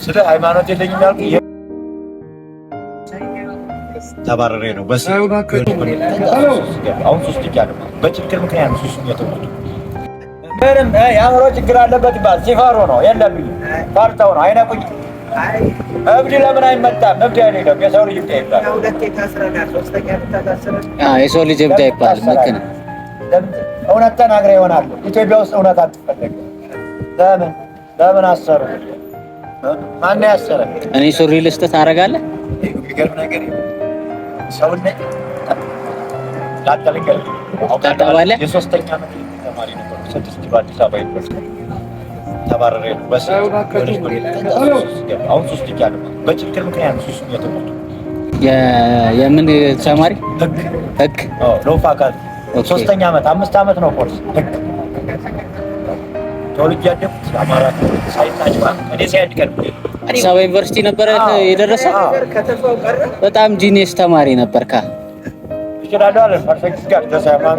ስለ ሃይማኖት የለኝም ያልኩህ ተባረሬ ነው። አሁን ሶስት ይያለ በችግር ምክንያት ነው ሱስ የተውኩት። ምንም የአእምሮ ችግር አለበት ይባል ሲፈሩ ነው የለም ፈርተው ነው አይነቁኝ። እብድ ለምን አይመጣም? እብድ አይደለም የሰው ልጅ እብድ አይባል። የሰው ልጅ እብድ አይባል። ልክ ነህ። እውነት ተናግረህ ይሆናል። ኢትዮጵያ ውስጥ እውነት አትፈለግም። ለምን አሰሩ? ማን ያሰረ? እኔ ሱሪ ልስጥህ ታደርጋለህ? የሚገርም ነገር ሰውነት ታጠባለህ? የሶስተኛ ዓመት ተማሪ ነበር። 6 በአዲስ አበባ ዩኒቨርሲቲ ተባረሬ ነው። አሁን ሶስት ይያለ በችግር ምክንያት ነው ሱስ የተውኩት። የምን ተማሪ? ህግ ሎፋ ካል 3ኛ ዓመት 5 ዓመት ነው ኮርስ ህግ ተወልጄ ያደግኩት አማራ ሳይታጭባ እኔ ሳይድቀር አዲስ አበባ ዩኒቨርሲቲ ነበር የደረሰው። በጣም ጂኒየስ ተማሪ ነበርካ። ይችላል አይደል? ፐርፌክት ጋር ተሳማም